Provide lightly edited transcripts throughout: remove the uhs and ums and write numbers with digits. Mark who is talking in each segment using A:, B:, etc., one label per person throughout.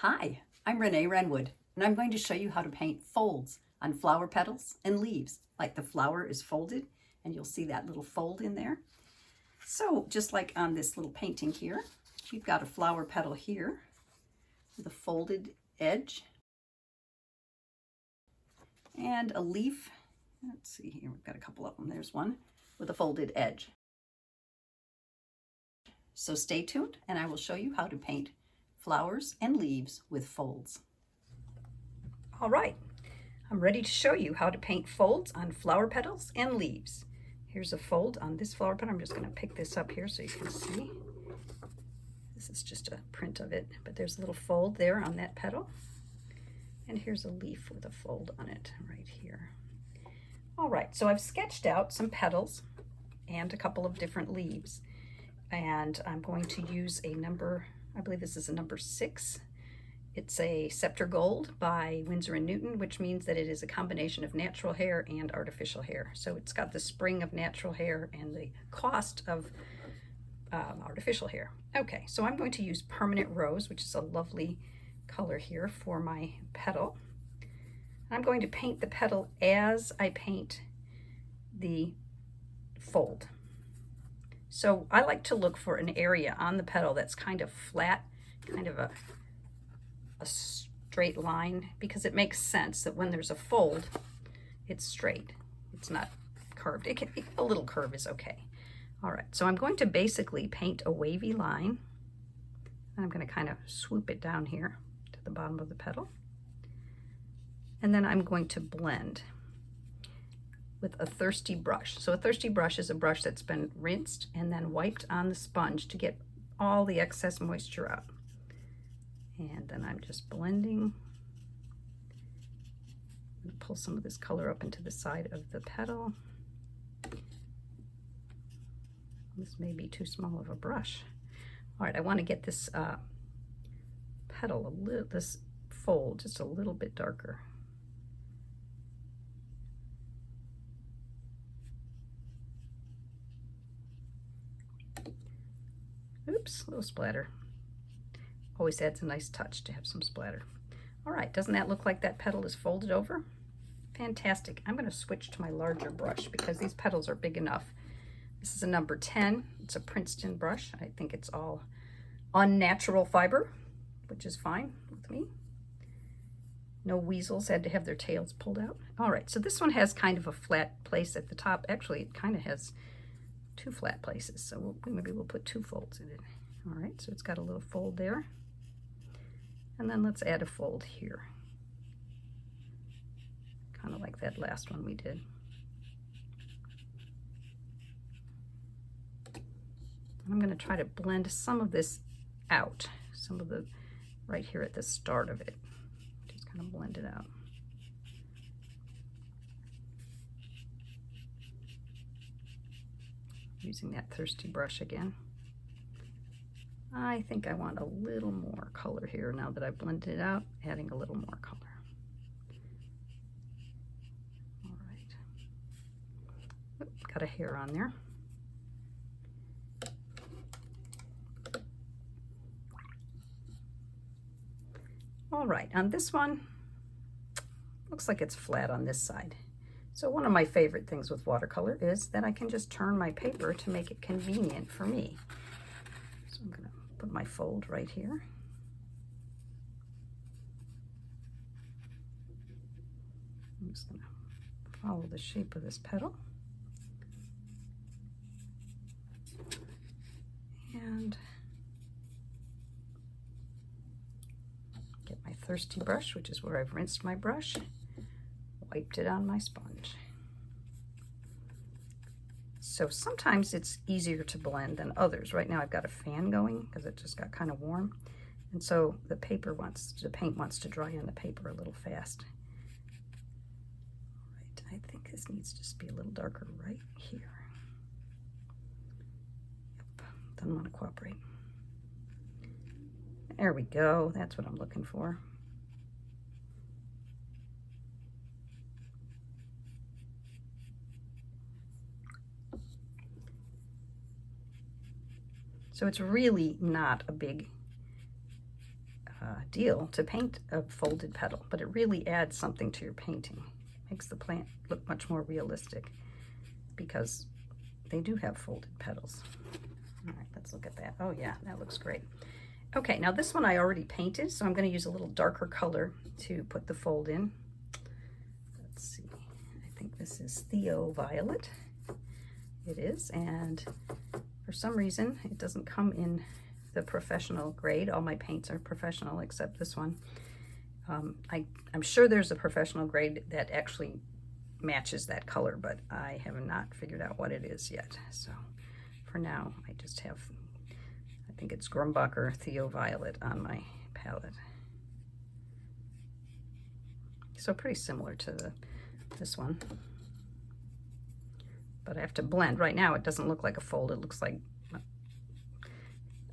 A: Hi, I'm Renee Renwood, and I'm going to show you how to paint folds on flower petals and leaves. Like the flower is folded, and you'll see that little fold in there. So just like on this little painting here, we've got a flower petal here with a folded edge and a leaf. Let's see here, we've got a couple of them. There's one with a folded edge. So stay tuned, and I will show you how to paint flowers and leaves with folds. All right, I'm ready to show you how to paint folds on flower petals and leaves. Here's a fold on this flower petal. I'm just going to pick this up here so you can see. This is just a print of it, but there's a little fold there on that petal. And here's a leaf with a fold on it right here. All right, so I've sketched out some petals and a couple of different leaves. And I'm going to use a number, I believe this is a number 6. It's a Scepter Gold by Winsor & Newton, which means that it is a combination of natural hair and artificial hair. So it's got the spring of natural hair and the cost of artificial hair. Okay, so I'm going to use Permanent Rose, which is a lovely color here for my petal. I'm going to paint the petal as I paint the fold. So I like to look for an area on the petal that's kind of flat, kind of a straight line, because it makes sense that when there's a fold, it's straight. It's not curved. A little curve is okay. All right, so I'm going to basically paint a wavy line. And I'm going to kind of swoop it down here to the bottom of the petal. And then I'm going to blend with a thirsty brush. So a thirsty brush is a brush that's been rinsed and then wiped on the sponge to get all the excess moisture out. And then I'm just blending. I'm going to pull some of this color up into the side of the petal. This may be too small of a brush. All right, I want to get this petal, this fold, just a little bit darker. Oops, a little splatter. Always adds a nice touch to have some splatter. All right, doesn't that look like that petal is folded over? Fantastic. I'm going to switch to my larger brush because these petals are big enough. This is a number 10. It's a Princeton brush. I think it's all unnatural fiber, which is fine with me. No weasels had to have their tails pulled out. All right, so this one has kind of a flat place at the top. Actually, it kind of has 2 flat places, so maybe we'll put 2 folds in it. All right, so it's got a little fold there. And then let's add a fold here. Kind of like that last one we did. I'm going to try to blend some of this out, some of the right here at the start of it. Just kind of blend it out. Using that thirsty brush again. I think I want a little more color here now that I've blended it out, adding a little more color. All right. Oop, got a hair on there. All right, on this one, looks like it's flat on this side. So one of my favorite things with watercolor is that I can just turn my paper to make it convenient for me. So I'm going to put my fold right here. I'm just going to follow the shape of this petal. And get my thirsty brush, which is where I've rinsed my brush. Wiped it on my sponge. So sometimes it's easier to blend than others. Right now I've got a fan going because it just got kind of warm. And so the paint wants to dry on the paper a little fast. All right, I think this needs to just be a little darker right here. Yep, doesn't want to cooperate. There we go, that's what I'm looking for. So it's really not a big deal to paint a folded petal, but it really adds something to your painting. Makes the plant look much more realistic because they do have folded petals. All right, let's look at that. Oh yeah, that looks great. Okay, now this one I already painted, so I'm going to use a little darker color to put the fold in. Let's see, I think this is Theo Violet. It is, and for some reason it doesn't come in the professional grade. All my paints are professional except this one. I'm sure there's a professional grade that actually matches that color, but I have not figured out what it is yet. So for now, I just have, I think it's Grumbacher Theo Violet on my palette. So pretty similar to this one. But I have to blend. Right now it doesn't look like a fold, it looks like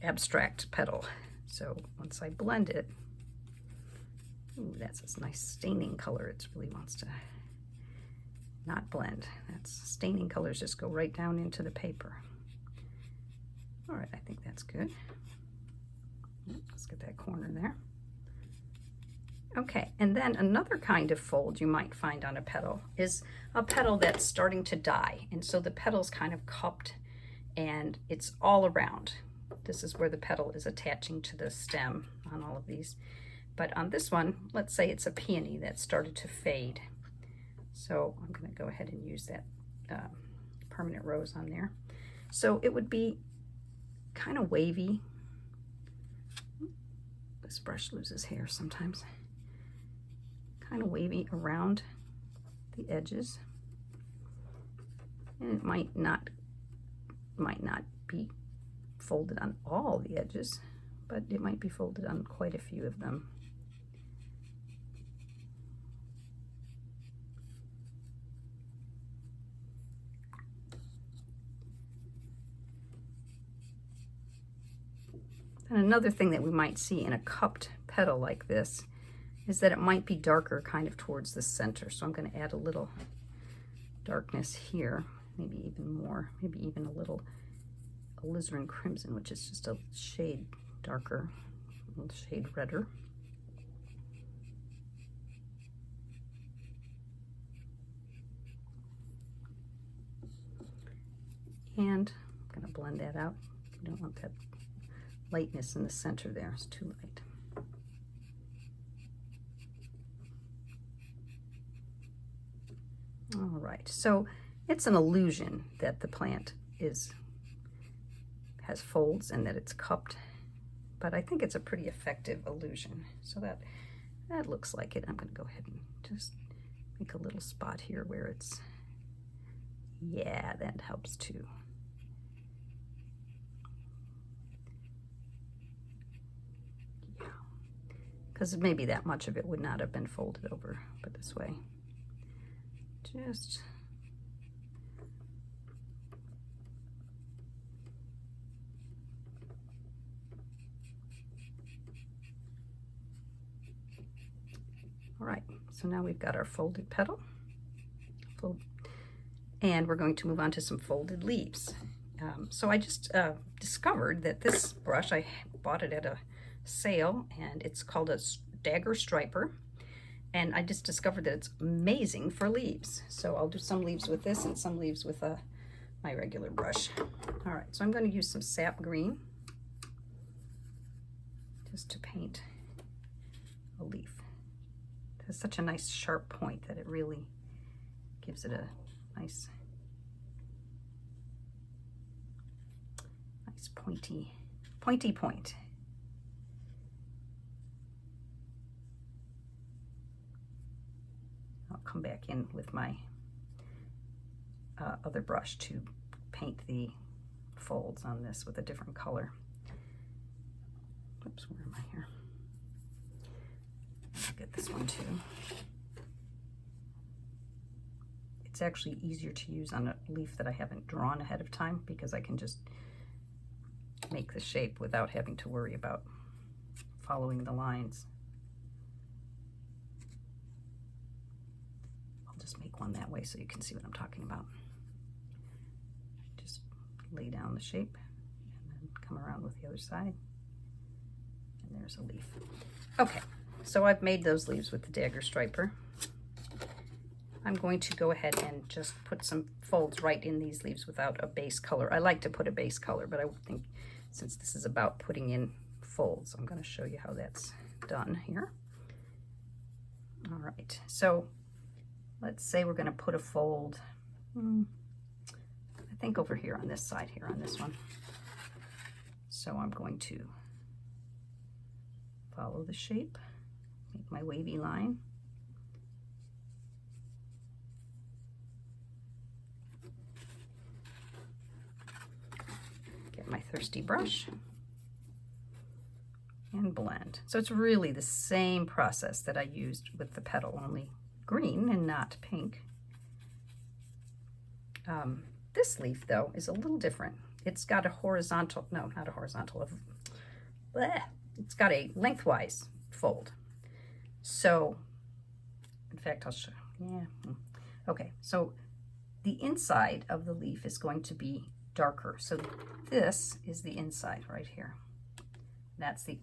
A: abstract petal. So once I blend it, ooh, that's this nice staining color. It really wants to not blend. That's staining colors just go right down into the paper. All right, I think that's good. Let's get that corner there. Okay, and then another kind of fold you might find on a petal is a petal that's starting to die. And so the petal's kind of cupped and it's all around. This is where the petal is attaching to the stem on all of these. But on this one, let's say it's a peony that started to fade. So I'm going to go ahead and use that permanent rose on there. So it would be kind of wavy. This brush loses hair sometimes. Kind of wavy around the edges. And it might not be folded on all the edges, but it might be folded on quite a few of them. And another thing that we might see in a cupped petal like this is that it might be darker kind of towards the center. So I'm going to add a little darkness here, maybe even more, maybe even a little alizarin crimson, which is just a shade darker, a little shade redder. And I'm going to blend that out. You don't want that lightness in the center there. It's too light. All right, so it's an illusion that the plant has folds and that it's cupped, but I think it's a pretty effective illusion. So that looks like it. I'm going to go ahead and just make a little spot here where it's, yeah, that helps too. Because maybe that much of it would not have been folded over, but this way. Just all right, so now we've got our folded petal, and we're going to move on to some folded leaves. So I just discovered that this brush, I bought it at a sale, and it's called a Dagger Striper. And I just discovered that it's amazing for leaves. So I'll do some leaves with this and some leaves with my regular brush. All right, so I'm going to use some sap green just to paint a leaf. It has such a nice sharp point that it really gives it a nice pointy point. I'll come back in with my other brush to paint the folds on this with a different color. Oops, where am I here? I'll get this one too. It's actually easier to use on a leaf that I haven't drawn ahead of time because I can just make the shape without having to worry about following the lines. I'll just make one that way so you can see what I'm talking about. Just lay down the shape and then come around with the other side and There's a leaf. Okay, so I've made those leaves with the dagger striper. I'm going to go ahead and just put some folds right in these leaves without a base color. I like to put a base color, but I think since this is about putting in folds, I'm going to show you how that's done here. All right, so let's say we're going to put a fold, I think over here on this side here, on this one. So I'm going to follow the shape, make my wavy line. Get my thirsty brush and blend. So it's really the same process that I used with the petal, only green and not pink. This leaf though is a little different. It's got a horizontal, no, not a horizontal, it's got a lengthwise fold. So, in fact, I'll show, okay, so the inside of the leaf is going to be darker. So this is the inside right here. That's the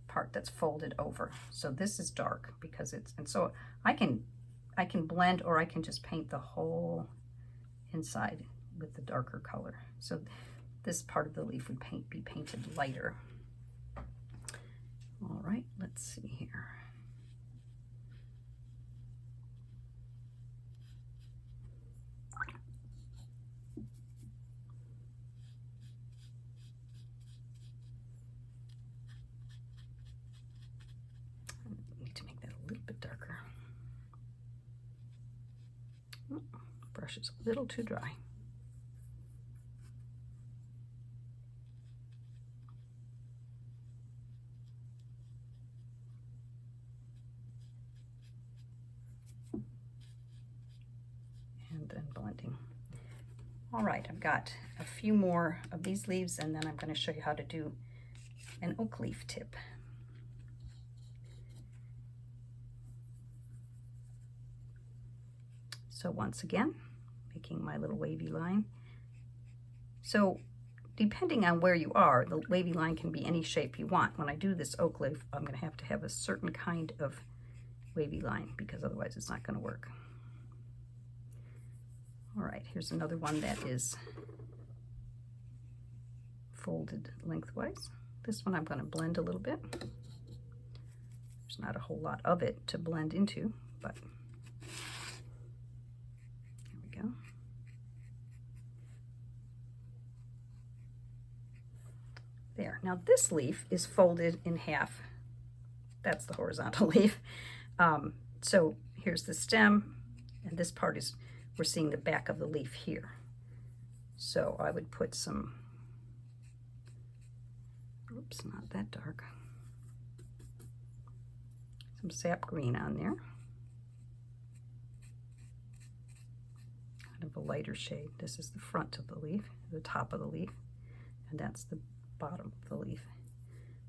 A: part that's folded over. So this is dark because it's, and so I can blend, or I can just paint the whole inside with the darker color. So this part of the leaf would be painted lighter. All right, let's see here. I need to make that a little bit darker. Brush is a little too dry. And then blending. All right, I've got a few more of these leaves, and then I'm going to show you how to do an oak leaf tip. So once again, making my little wavy line. So depending on where you are, the wavy line can be any shape you want. When I do this oak leaf, I'm going to have a certain kind of wavy line because otherwise it's not going to work. All right, here's another one that is folded lengthwise. This one I'm going to blend a little bit. There's not a whole lot of it to blend into, but here we go. There. Now this leaf is folded in half. That's the horizontal leaf. So here's the stem, and this part is, we're seeing the back of the leaf here. So I would put some, oops, not that dark, some sap green on there. Kind of a lighter shade. This is the front of the leaf, the top of the leaf, and that's the bottom of the leaf.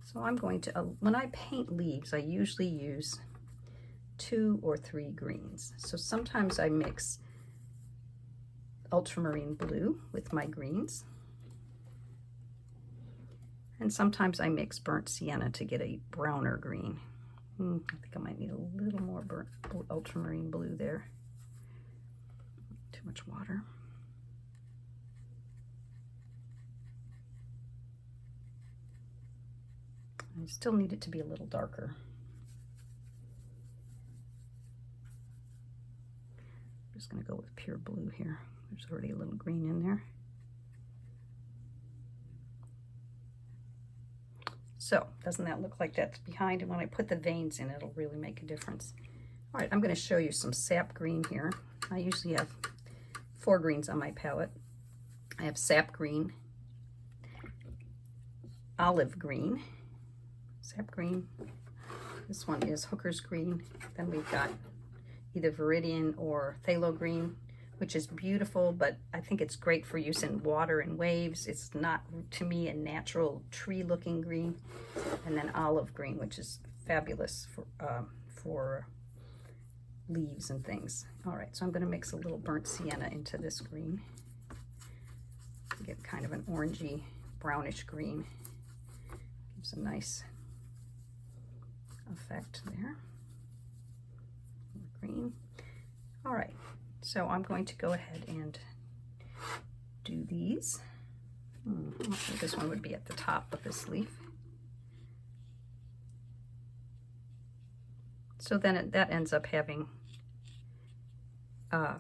A: So I'm going to, when I paint leaves, I usually use 2 or 3 greens. So sometimes I mix ultramarine blue with my greens, and sometimes I mix burnt sienna to get a browner green. I think I might need a little more burnt ultramarine blue there. Too much water. I still need it to be a little darker. I'm just going to go with pure blue here. There's already a little green in there. So, doesn't that look like that's behind? And when I put the veins in, it'll really make a difference. All right, I'm going to show you some sap green here. I usually have 4 greens on my palette. I have sap green, olive green, sap green. This one is hooker's green. Then we've got either viridian or phthalo green, which is beautiful, but I think it's great for use in water and waves. It's not, to me, a natural tree-looking green. And then olive green, which is fabulous for leaves and things. All right, so I'm going to mix a little burnt sienna into this green. Get kind of an orangey, brownish green. Gives a nice effect there. Green. All right, so I'm going to go ahead and do these. I think this one would be at the top of this leaf. So then that ends up having a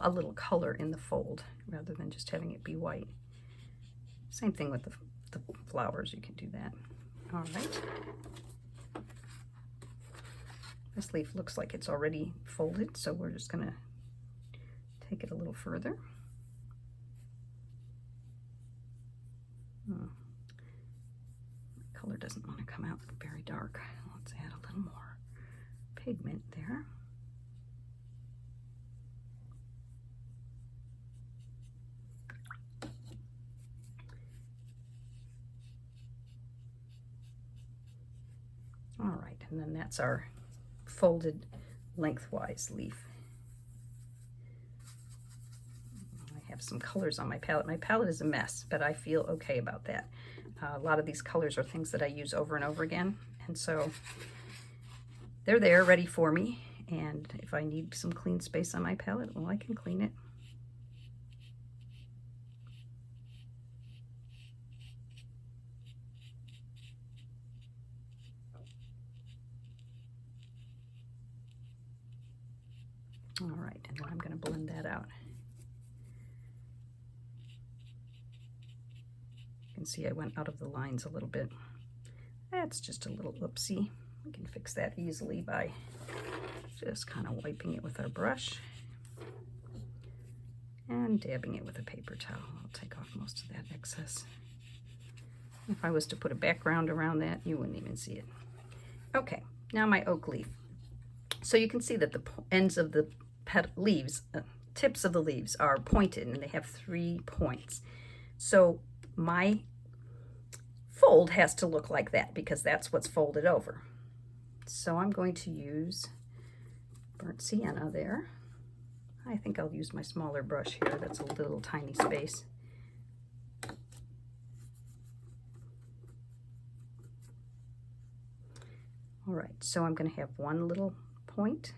A: little color in the fold rather than just having it be white. Same thing with the flowers, you can do that. All right. This leaf looks like it's already folded, so we're just gonna take it a little further. The color doesn't want to come out very dark. Let's add a little more pigment there. All right, and then that's our folded lengthwise leaf. I have some colors on my palette. My palette is a mess, but I feel okay about that. A lot of these colors are things that I use over and over again, and so they're there ready for me. And if I need some clean space on my palette, well, I can clean it. All right, and then I'm going to blend that out. You can see I went out of the lines a little bit. That's just a little oopsie. We can fix that easily by just kind of wiping it with our brush and dabbing it with a paper towel. I'll take off most of that excess. If I was to put a background around that, you wouldn't even see it. Okay, now my oak leaf. So you can see that the ends of the leaves, tips of the leaves are pointed, and they have 3 points. So my fold has to look like that because that's what's folded over. So I'm going to use burnt sienna there. I think I'll use my smaller brush here. That's a little tiny space. All right, so I'm going to have one little point,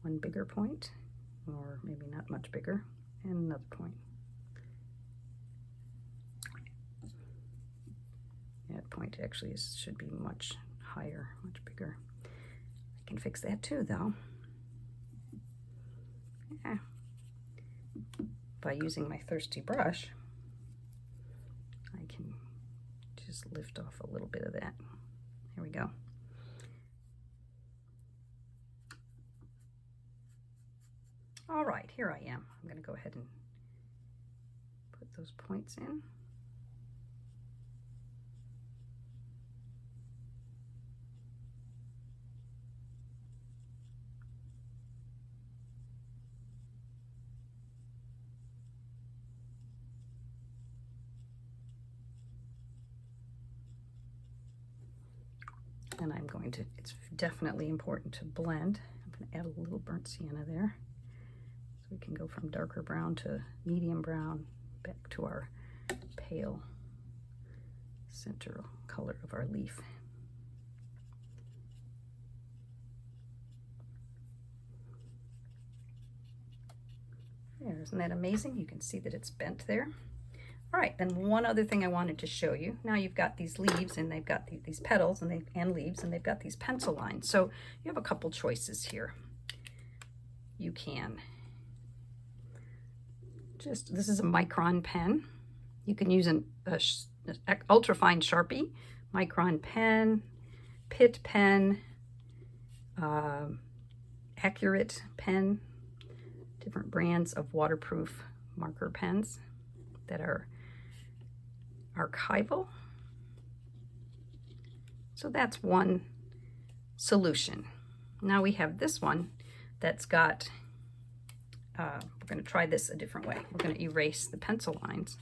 A: one bigger point, or maybe not much bigger, and another point. That point actually should be much higher, much bigger. I can fix that too, though. Yeah. By using my thirsty brush, I can just lift off a little bit of that. There we go. All right, here I am. I'm going to go ahead and put those points in. And I'm going to, it's definitely important to blend. I'm going to add a little burnt sienna there. So we can go from darker brown to medium brown back to our pale center color of our leaf. There, isn't that amazing? You can see that it's bent there. All right, then one other thing I wanted to show you. Now you've got these leaves, and they've got these petals and leaves, and they've got these pencil lines. So you have a couple choices here. You can this is a micron pen. You can use an ultrafine Sharpie, micron pen, Pitt pen, Accurate pen, different brands of waterproof marker pens that are archival. So that's one solution. Now we have this one that's got, we're going to try this a different way. We're going to erase the pencil lines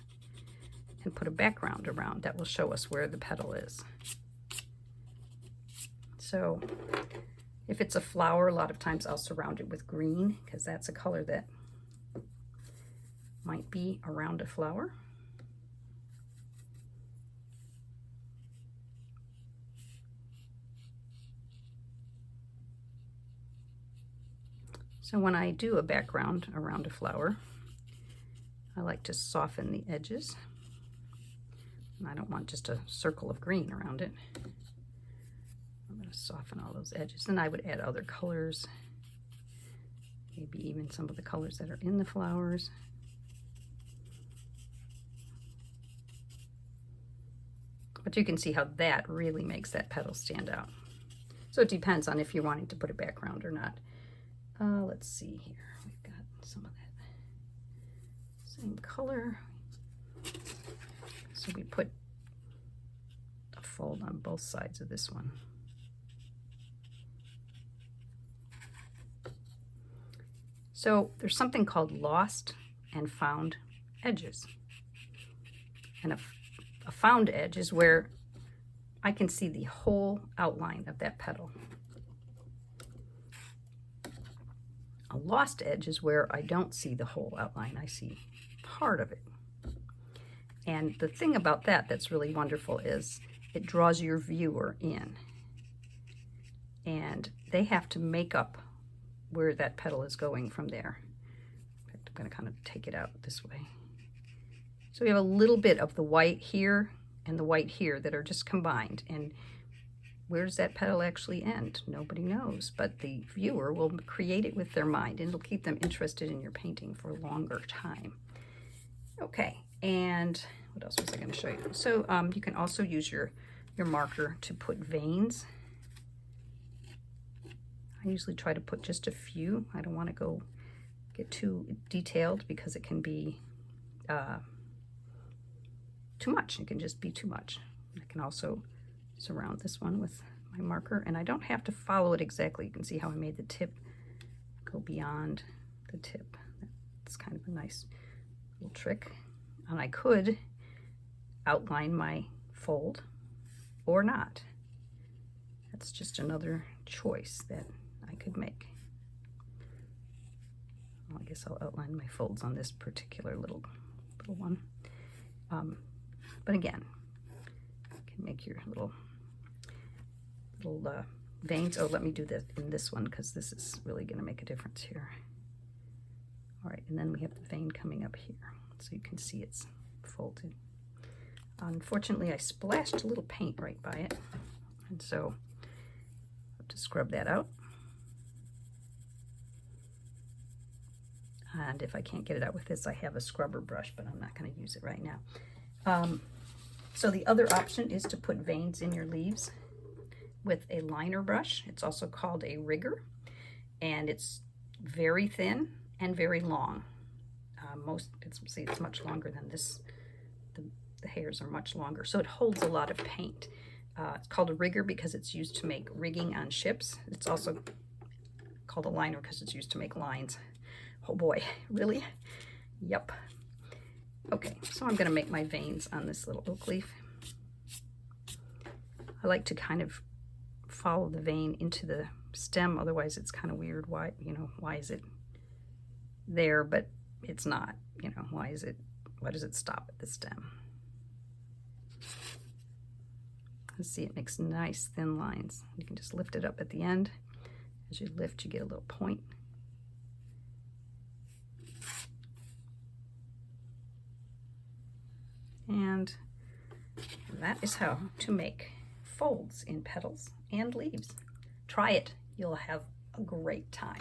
A: and put a background around that will show us where the petal is. So if it's a flower, a lot of times I'll surround it with green because that's a color that might be around a flower. So when I do a background around a flower, I like to soften the edges. And I don't want just a circle of green around it. I'm going to soften all those edges. Then I would add other colors, maybe even some of the colors that are in the flowers. But you can see how that really makes that petal stand out. So it depends on if you're wanting to put a background or not. Let's see here. We've got some of that same color. So we put a fold on both sides of this one. So there's something called lost and found edges. And a found edge is where I can see the whole outline of that petal. A lost edge is where I don't see the whole outline, I see part of it. And the thing about that that's really wonderful is it draws your viewer in. And they have to make up where that petal is going from there. In fact, I'm going to kind of take it out this way. So we have a little bit of the white here and the white here that are just combined. And where does that petal actually end? Nobody knows, but the viewer will create it with their mind, and it'll keep them interested in your painting for a longer time. Okay, and what else was I going to show you? So you can also use your marker to put veins. I usually try to put just a few. I don't want to get too detailed because it can be too much. It can just be too much. I can also surround this one with my marker, and I don't have to follow it exactly. You can see how I made the tip go beyond the tip. That's kind of a nice little trick. And I could outline my fold or not. That's just another choice that I could make. Well, I guess I'll outline my folds on this particular little one. But again, you can make your little veins. Oh, let me do that in this one because this is really going to make a difference here. All right, and then we have the vein coming up here, so you can see it's folded. Unfortunately, I splashed a little paint right by it, and so I have to scrub that out. And if I can't get it out with this, I have a scrubber brush, but I'm not going to use it right now. So the other option is to put veins in your leaves with a liner brush. It's also called a rigger, and it's very thin and very long. It's much longer than this. The hairs are much longer, so it holds a lot of paint. It's called a rigger because it's used to make rigging on ships. It's also called a liner because it's used to make lines. Oh boy, really? Yep. Okay, so I'm going to make my veins on this little oak leaf. I like to kind of follow the vein into the stem, otherwise it's kind of weird. Why is it there but it's not? Why does it stop at the stem? Let's see, it makes nice thin lines. You can just lift it up at the end. As you lift, you get a little point. And that is how to make folds in petals and leaves. Try it. You'll have a great time.